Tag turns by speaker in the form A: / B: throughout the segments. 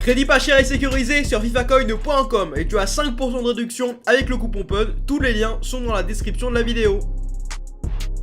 A: Crédit pas cher et sécurisé sur fifacoin.com et tu as 5% de réduction avec le coupon PUD. Tous les liens sont dans la description de la vidéo.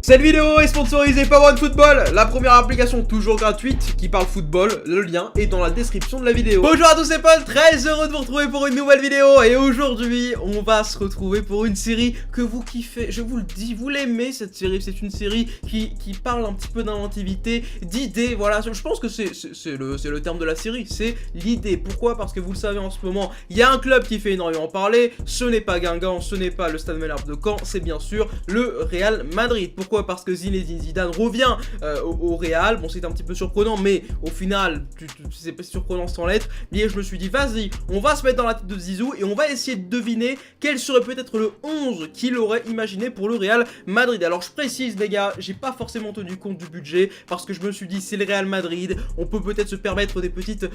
A: Cette vidéo est sponsorisée par OneFootball, la première application toujours gratuite qui parle football. Le lien est dans la description de la vidéo. Bonjour à tous, c'est Paul, très heureux de vous retrouver pour une nouvelle vidéo. Et aujourd'hui, on va se retrouver pour une série que vous kiffez. Je vous le dis, vous l'aimez cette série. C'est une série qui parle un petit peu d'inventivité, d'idées. Voilà, je pense que c'est le terme de la série, c'est l'idée. Pourquoi? Parce que vous le savez, en ce moment, il y a un club qui fait énormément parler. Ce n'est pas Guingamp, ce n'est pas le Stade Malherbe de Caen, c'est bien sûr le Real Madrid. Pourquoi? Parce que Zinedine Zidane revient au Real. Bon, c'est un petit peu surprenant, mais au final, c'est pas surprenant sans l'être. Mais je me suis dit, vas-y, on va se mettre dans la tête de Zizou et on va essayer de deviner quel serait peut-être le 11 qu'il aurait imaginé pour le Real Madrid. Alors, je précise, les gars, j'ai pas forcément tenu compte du budget parce que je me suis dit, c'est le Real Madrid, on peut peut-être se permettre des petites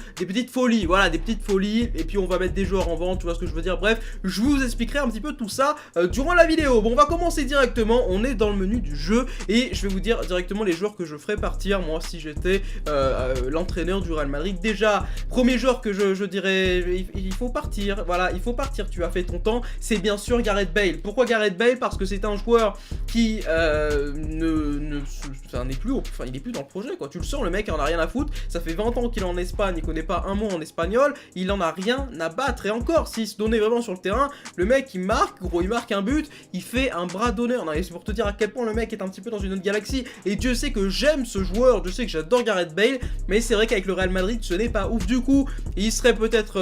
A: folies. Voilà, des petites folies. Et puis, on va mettre des joueurs en vente, tu vois ce que je veux dire. Bref, je vous expliquerai un petit peu tout ça durant la vidéo. Bon, on va commencer directement. On est dans le menu du jeu. Et je vais vous dire directement les joueurs que je ferais partir, moi, si j'étais l'entraîneur du Real Madrid. Déjà, premier joueur que je dirais, il faut partir, voilà, il faut partir, tu as fait ton temps, c'est bien sûr Gareth Bale. Pourquoi Gareth Bale? Parce que c'est un joueur qui n'est plus, enfin, il est plus dans le projet, quoi. Tu le sens, le mec en a rien à foutre, ça fait 20 ans qu'il est en Espagne, il connaît pas un mot en espagnol, il en a rien à battre. Et encore, s'il se donnait vraiment sur le terrain, le mec il marque, gros, il marque un but, il fait un bras d'honneur. Non, c'est pour te dire à quel point le mec est un petit peu dans une autre galaxie. Et Dieu sait que j'aime ce joueur, Dieu sait que j'adore Gareth Bale, mais c'est vrai qu'avec le Real Madrid ce n'est pas ouf. Du coup il serait peut-être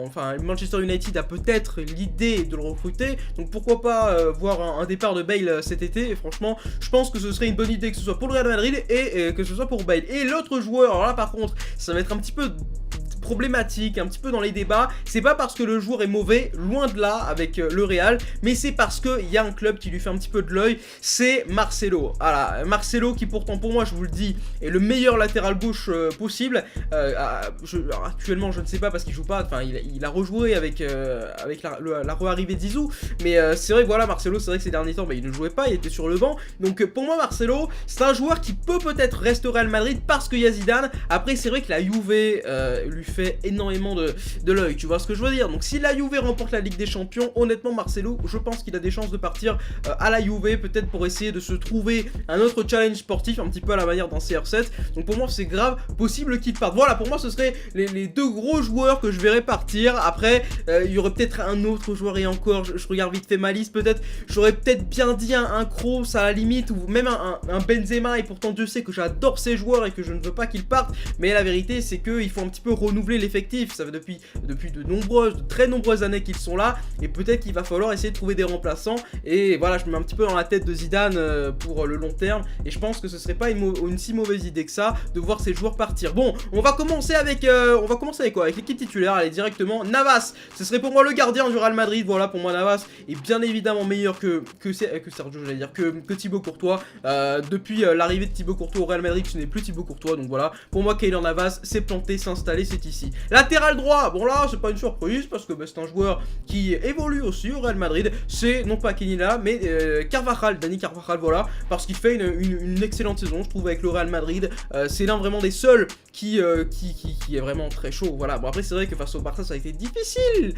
A: enfin, Manchester United a peut-être l'idée de le recruter, donc pourquoi pas voir un départ de Bale cet été. Et franchement je pense que ce serait une bonne idée, que ce soit pour le Real Madrid et que ce soit pour Bale. Et l'autre joueur, alors là par contre ça va être un petit peu problématique, un petit peu dans les débats. C'est pas parce que le joueur est mauvais, loin de là, avec le Real, mais c'est parce qu'il y a un club qui lui fait un petit peu de l'œil, c'est Marcelo. Voilà, Marcelo qui pourtant pour moi, je vous le dis, est le meilleur latéral gauche possible. Alors, actuellement je ne sais pas parce qu'il joue pas, enfin il a rejoué avec la re-arrivée de Zizou, mais c'est vrai que voilà, Marcelo, c'est vrai que ces derniers temps il ne jouait pas, il était sur le banc. Donc pour moi Marcelo, c'est un joueur qui peut peut-être rester au Real Madrid parce qu'il y a Zidane. Après c'est vrai que la Juve lui fait énormément de l'œil, tu vois ce que je veux dire. Donc si la Juve remporte la Ligue des Champions, honnêtement Marcelo, je pense qu'il a des chances de partir à la Juve, peut-être pour essayer de se trouver un autre challenge sportif, un petit peu à la manière d'un CR7. Donc pour moi c'est grave possible qu'il parte. Voilà, pour moi ce serait les deux gros joueurs que je verrais partir. Après il y aurait peut-être un autre joueur, et encore je regarde vite fait ma liste, peut-être j'aurais peut-être bien dit un Kroos à la limite, ou même un Benzema, et pourtant Dieu sait que j'adore ces joueurs et que je ne veux pas qu'ils partent, mais la vérité c'est qu'il faut un petit peu renouveler l'effectif. Ça fait depuis de très nombreuses années qu'ils sont là, et peut-être qu'il va falloir essayer de trouver des remplaçants. Et voilà, je me mets un petit peu dans la tête de Zidane pour le long terme, et je pense que ce serait pas une si mauvaise idée que ça de voir ces joueurs partir. Bon, on va commencer avec quoi? Avec l'équipe titulaire. Allez, directement Navas, ce serait pour moi le gardien du Real Madrid. Voilà, pour moi Navas est bien évidemment meilleur que Sergio, j'allais dire, que Thibaut Courtois. Depuis l'arrivée de Thibaut Courtois au Real Madrid, ce n'est plus Thibaut Courtois. Donc voilà, pour moi Keylor Navas s'est planté, s'est installé, c'est ici. Latéral droit, bon là c'est pas une surprise parce que c'est un joueur qui évolue aussi au Real Madrid. C'est non pas Kenila mais Dani Carvajal, voilà, parce qu'il fait une excellente saison je trouve avec le Real Madrid. C'est l'un vraiment des seuls qui est vraiment très chaud. Voilà, bon après c'est vrai que face au Barça ça a été difficile,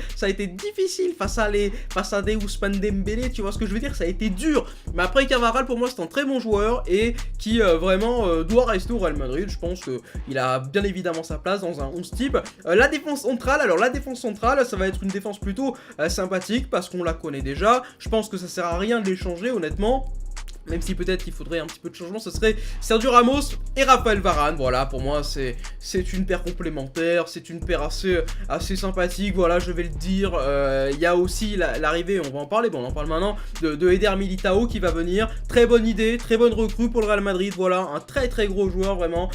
A: face à des Ousmane Dembélé, tu vois ce que je veux dire, ça a été dur. Mais après Carvajal pour moi c'est un très bon joueur et qui vraiment doit rester au Real Madrid. Je pense qu'il a bien évidemment sa place dans un 11 type. La défense centrale, alors la défense centrale ça va être une défense plutôt sympathique parce qu'on la connaît déjà. Je pense que ça sert à rien de les changer honnêtement. Même si peut-être qu'il faudrait un petit peu de changement, ce serait Sergio Ramos et Raphaël Varane. Voilà, pour moi c'est une paire complémentaire, c'est une paire assez sympathique, voilà, je vais le dire. Il y a aussi l'arrivée, on va en parler, bon on en parle maintenant, de Eder Militao qui va venir. Très bonne idée, très bonne recrue pour le Real Madrid, voilà, un très gros joueur vraiment,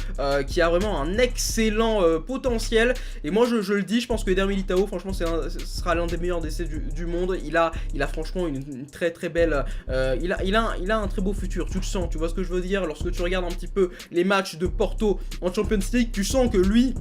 A: qui a vraiment un excellent potentiel. Et moi je le dis, je pense que Eder Militao, franchement ce sera l'un des meilleurs d'essais du monde. Il a franchement une très belle, il a un très beau futur, tu le sens, tu vois ce que je veux dire. Lorsque tu regardes un petit peu les matchs de Porto en Champions League, tu sens que lui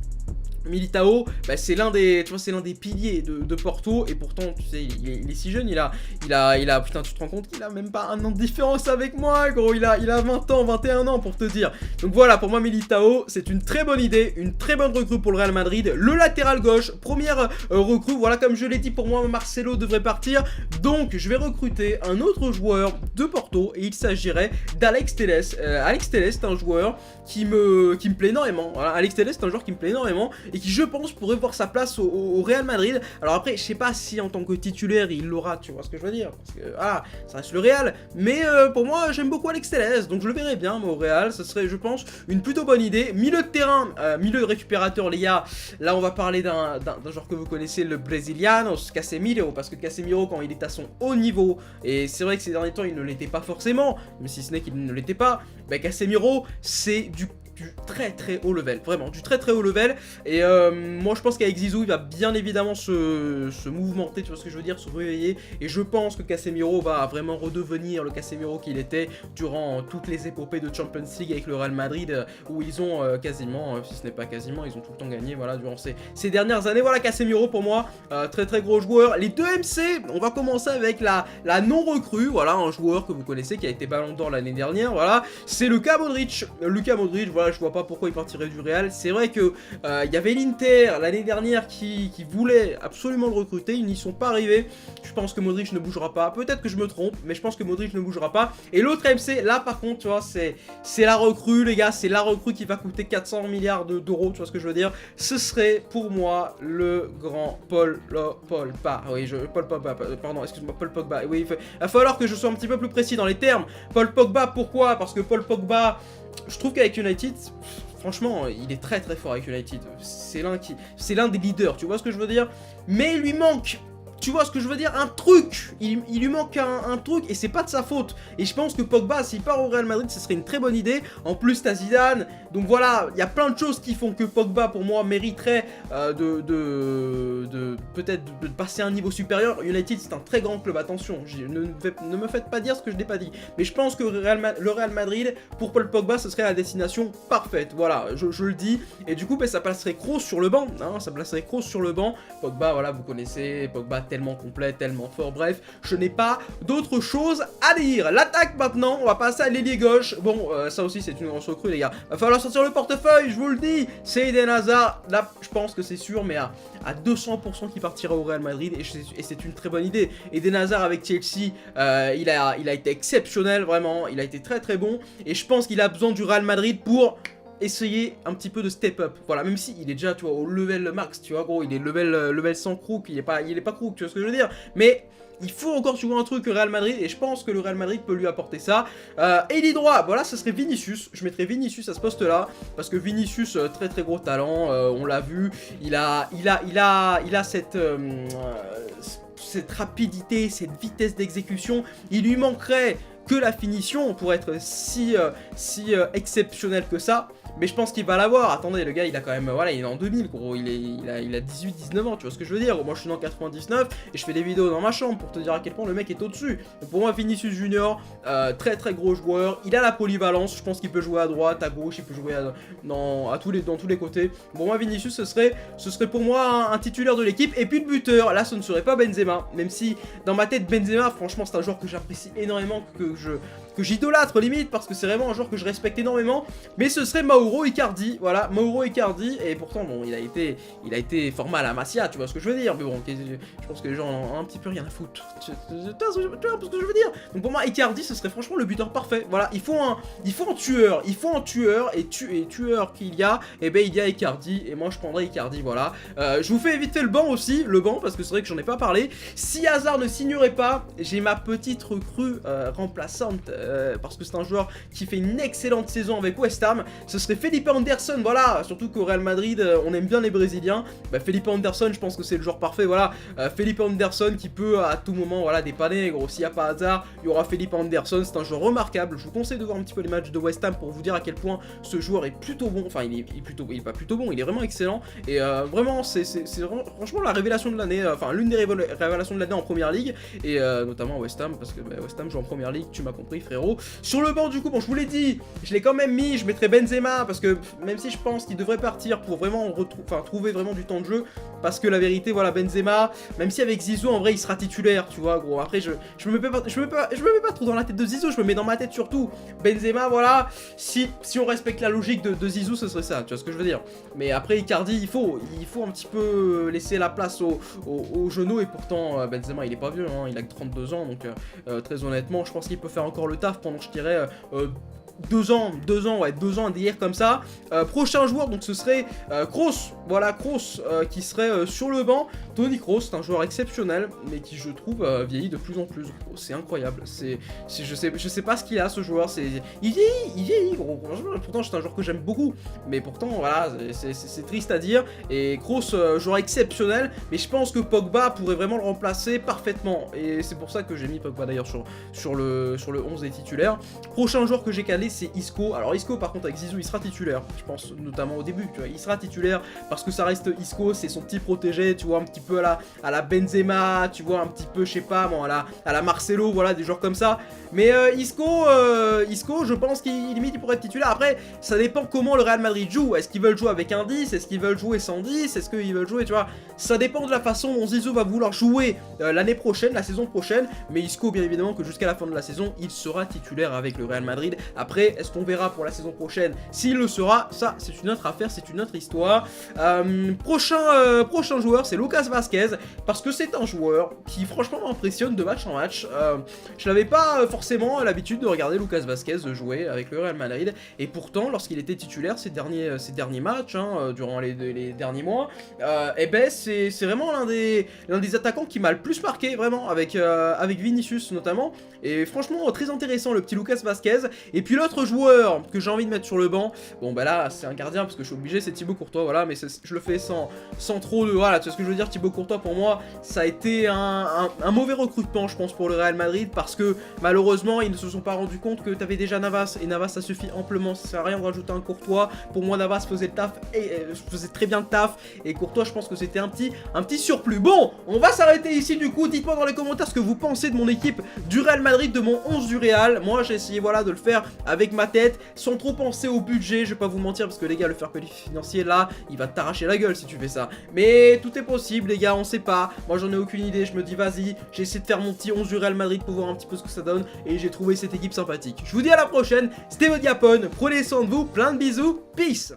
A: Militao, bah, c'est l'un des, tu vois, c'est l'un des piliers de Porto, et pourtant, tu sais, il est si jeune, putain, tu te rends compte qu'il a même pas un an de différence avec moi, gros, il a 20 ans, 21 ans, pour te dire. Donc voilà, pour moi, Militao, c'est une très bonne idée, une très bonne recrue pour le Real Madrid. Le latéral gauche, première recrue, voilà, comme je l'ai dit, pour moi, Marcelo devrait partir, donc je vais recruter un autre joueur de Porto, et il s'agirait d'Alex Telles. Alex Telles, c'est un joueur qui me plaît énormément, voilà, Alex Telles, c'est un joueur qui me plaît énormément, et qui je pense pourrait voir sa place au Real Madrid. Alors après je sais pas si en tant que titulaire il l'aura, tu vois ce que je veux dire, parce que voilà, ça reste le Real, mais pour moi j'aime beaucoup Alex Telles, donc je le verrai bien moi, au Real, ça serait je pense une plutôt bonne idée. Milieu de terrain, milieu de récupérateur les gars, là on va parler d'un joueur que vous connaissez, le Brésilianos, Casemiro, parce que Casemiro quand il est à son haut niveau, et c'est vrai que ces derniers temps il ne l'était pas forcément, même si ce n'est qu'il ne l'était pas, bah Casemiro c'est du très très haut level, vraiment du très très haut level, et moi je pense qu'avec Zizou il va bien évidemment se mouvementer, tu vois ce que je veux dire, se réveiller, et je pense que Casemiro va vraiment redevenir le Casemiro qu'il était durant toutes les épopées de Champions League avec le Real Madrid, où ils ont quasiment, si ce n'est pas quasiment, ils ont tout le temps gagné, voilà, durant ces dernières années. Voilà, Casemiro pour moi, très très gros joueur. Les deux MC, on va commencer avec la non-recrue, voilà, un joueur que vous connaissez qui a été Ballon d'Or l'année dernière, voilà, c'est Luka Modric. Luka Modric, voilà, je vois pas pourquoi il partirait du Real. C'est vrai que il y avait l'Inter l'année dernière qui voulait absolument le recruter, ils n'y sont pas arrivés. Je pense que Modric ne bougera pas, peut-être que je me trompe, mais je pense que Modric ne bougera pas. Et l'autre MC, là par contre, tu vois, c'est la recrue, les gars, c'est la recrue qui va coûter 400 milliards d'euros, tu vois ce que je veux dire. Ce serait pour moi le grand Paul Pogba. Oui, Paul Pogba, pardon, excuse-moi, Paul Pogba. Oui, il va falloir que je sois un petit peu plus précis dans les termes. Paul Pogba, pourquoi? Parce que Paul Pogba, je trouve qu'avec United, franchement, il est très très fort avec United. C'est l'un des leaders, tu vois ce que je veux dire. Mais il lui manque, tu vois ce que je veux dire, un truc. Il lui manque un truc, et c'est pas de sa faute. Et je pense que Pogba, s'il part au Real Madrid, ce serait une très bonne idée. En plus, t'as Zidane. Donc voilà, il y a plein de choses qui font que Pogba, pour moi, mériterait peut-être de passer à un niveau supérieur. United, c'est un très grand club, attention. Ne me faites pas dire ce que je n'ai pas dit. Mais je pense que le Real Madrid, pour Paul Pogba, ce serait la destination parfaite. Voilà, je le dis. Et du coup, ça placerait Kroos sur le banc. Hein, ça placerait Kroos sur le banc. Pogba, voilà, vous connaissez. Pogba tellement complet, tellement fort. Bref, je n'ai pas d'autre chose à dire. L'attaque maintenant, on va passer à l'ailier gauche. Bon, ça aussi, c'est une grosse recrue, les gars. Va falloir sortir le portefeuille, je vous le dis. C'est Eden Hazard. Là, je pense que c'est sûr, mais à 200% qu'il partira au Real Madrid, et c'est une très bonne idée. Eden Hazard avec Chelsea, il a été exceptionnel, vraiment. Il a été très très bon, et je pense qu'il a besoin du Real Madrid pour essayer un petit peu de step up, voilà, même si il est déjà, tu vois, au level max, tu vois, gros, il est level 100 crook, il est pas crook, tu vois ce que je veux dire, mais il faut encore, tu vois, un truc au Real Madrid, et je pense que le Real Madrid peut lui apporter ça. Ailier droit, voilà, ce serait Vinicius. Je mettrais Vinicius à ce poste-là, parce que Vinicius, très très gros talent, on l'a vu, il a cette rapidité, cette vitesse d'exécution. Il lui manquerait que la finition pour être si exceptionnel que ça. Mais je pense qu'il va l'avoir. Attendez, le gars, il a quand même... Voilà, il est en 2000, gros. Il a 18-19 ans, tu vois ce que je veux dire. Moi, je suis né en 99 et je fais des vidéos dans ma chambre pour te dire à quel point le mec est au-dessus. Donc pour moi, Vinicius Junior, très très gros joueur. Il a la polyvalence. Je pense qu'il peut jouer à droite, à gauche. Il peut jouer dans tous les côtés. Pour moi, Vinicius, ce serait pour moi un titulaire de l'équipe. Et puis le buteur, là, ce ne serait pas Benzema. Même si, dans ma tête, Benzema, franchement, c'est un joueur que j'apprécie énormément, que j'idolâtre limite, parce que c'est vraiment un joueur que je respecte énormément, mais ce serait Mauro Icardi, voilà, Mauro Icardi, et pourtant bon, il a été formé à la Masia, tu vois ce que je veux dire, mais bon, je pense que les gens en ont un petit peu rien à foutre, tu vois ce que je veux dire. Donc pour moi, Icardi, ce serait franchement le buteur parfait, voilà, il faut un tueur, et tueur qu'il y a, et ben il y a Icardi, et moi je prendrais Icardi, voilà. Je vous fais vite fait le banc aussi, parce que c'est vrai que j'en ai pas parlé. Si Hazard ne signerait pas, j'ai ma petite recrue remplaçante, parce que c'est un joueur qui fait une excellente saison avec West Ham. Ce serait Felipe Anderson, voilà, surtout qu'au Real Madrid on aime bien les Brésiliens. Felipe Anderson, je pense que c'est le joueur parfait, voilà. Felipe Anderson qui peut à tout moment, voilà, dépanner, gros. S'il n'y a pas Hazard, il y aura Felipe Anderson, c'est un joueur remarquable. Je vous conseille de voir un petit peu les matchs de West Ham pour vous dire à quel point ce joueur est plutôt bon. Enfin, il est pas plutôt bon, il est vraiment excellent. Et vraiment, c'est franchement la révélation de l'année, enfin l'une des révélations de l'année en première ligue, et notamment à West Ham, parce que West Ham joue en première ligue, tu m'as compris, frérot. frérot. Sur le banc, du coup, bon, je vous l'ai dit, je l'ai quand même mis, je mettrai Benzema, parce que même si je pense qu'il devrait partir pour vraiment trouver vraiment du temps de jeu, parce que la vérité, voilà, Benzema, même si avec Zizou, en vrai, il sera titulaire, tu vois, gros. Après, je me mets pas trop dans la tête de Zizou, je me mets dans ma tête surtout. Benzema, voilà, si on respecte la logique de Zizou, ce serait ça, tu vois ce que je veux dire. Mais après, Icardi, il faut un petit peu laisser la place aux genoux, et pourtant, Benzema, il est pas vieux, hein, il a que 32 ans, donc très honnêtement, je pense qu'il peut faire encore le taf pendant, je dirais, 2 ans, un délire comme ça. Prochain joueur, donc ce serait Kroos, voilà, Kroos qui serait sur le banc. Toni Kroos, c'est un joueur exceptionnel, mais qui je trouve vieillit de plus en plus. C'est incroyable, je sais pas ce qu'il a ce joueur, il vieillit gros. Pourtant c'est un joueur que j'aime beaucoup, mais pourtant voilà, c'est triste à dire. Et Kroos, joueur exceptionnel, mais je pense que Pogba pourrait vraiment le remplacer parfaitement. Et c'est pour ça que j'ai mis Pogba d'ailleurs sur le 11 des titulaires. Prochain joueur que j'ai calé, c'est Isco. Alors Isco par contre avec Zizou il sera titulaire, je pense notamment au début, tu vois, il sera titulaire parce que ça reste Isco, c'est son petit protégé, tu vois, un petit peu à la Benzema, tu vois, un petit peu, je sais pas, bon, à la Marcelo, voilà, des joueurs comme ça. Mais Isco, je pense qu'il limite il pourrait être titulaire. Après, ça dépend comment le Real Madrid joue. Est-ce qu'ils veulent jouer avec un 10? Est-ce qu'ils veulent jouer sans 10? Est-ce qu'ils veulent jouer, tu vois, ça dépend de la façon dont Zizou va vouloir jouer l'année prochaine, la saison prochaine. Mais Isco, bien évidemment, que jusqu'à la fin de la saison, il sera titulaire avec le Real Madrid. Après, est-ce qu'on verra pour la saison prochaine s'il le sera? Ça, c'est une autre affaire, c'est une autre histoire. Prochain joueur, c'est Lucas Vazquez, parce que c'est un joueur qui franchement m'impressionne de match en match. Je n'avais pas forcément l'habitude de regarder Lucas Vazquez jouer avec le Real Madrid, et pourtant, lorsqu'il était titulaire ces derniers matchs, hein, durant les derniers mois, et ben c'est vraiment l'un des attaquants qui m'a le plus marqué, vraiment, avec Vinicius notamment. Et franchement, très intéressant le petit Lucas Vazquez. Et puis l'autre joueur que j'ai envie de mettre sur le banc, bon bah là c'est un gardien parce que je suis obligé, c'est Thibaut Courtois, voilà, mais je le fais sans trop de... Voilà, tu vois ce que je veux dire, Thibaut Courtois pour moi, ça a été un mauvais recrutement je pense pour le Real Madrid, parce que malheureusement ils ne se sont pas rendus compte que t'avais déjà Navas, et Navas ça suffit amplement, ça sert à rien de rajouter un Courtois. Pour moi Navas faisait le taf, et faisait très bien le taf, et Courtois je pense que c'était un petit surplus. Bon, on va s'arrêter ici du coup, dites-moi dans les commentaires ce que vous pensez de mon équipe du Real Madrid, de mon 11 du Real. Moi j'ai essayé voilà de le faire avec ma tête, sans trop penser au budget, je vais pas vous mentir, parce que les gars, le fair play financier là, il va t'arracher la gueule si tu fais ça. Mais tout est possible les gars, on sait pas, moi j'en ai aucune idée, je me dis vas-y, j'ai essayé de faire mon petit 11 du Real Madrid pour voir un petit peu ce que ça donne, et j'ai trouvé cette équipe sympathique. Je vous dis à la prochaine, c'était votre Diapone, prenez soin de vous, plein de bisous, peace.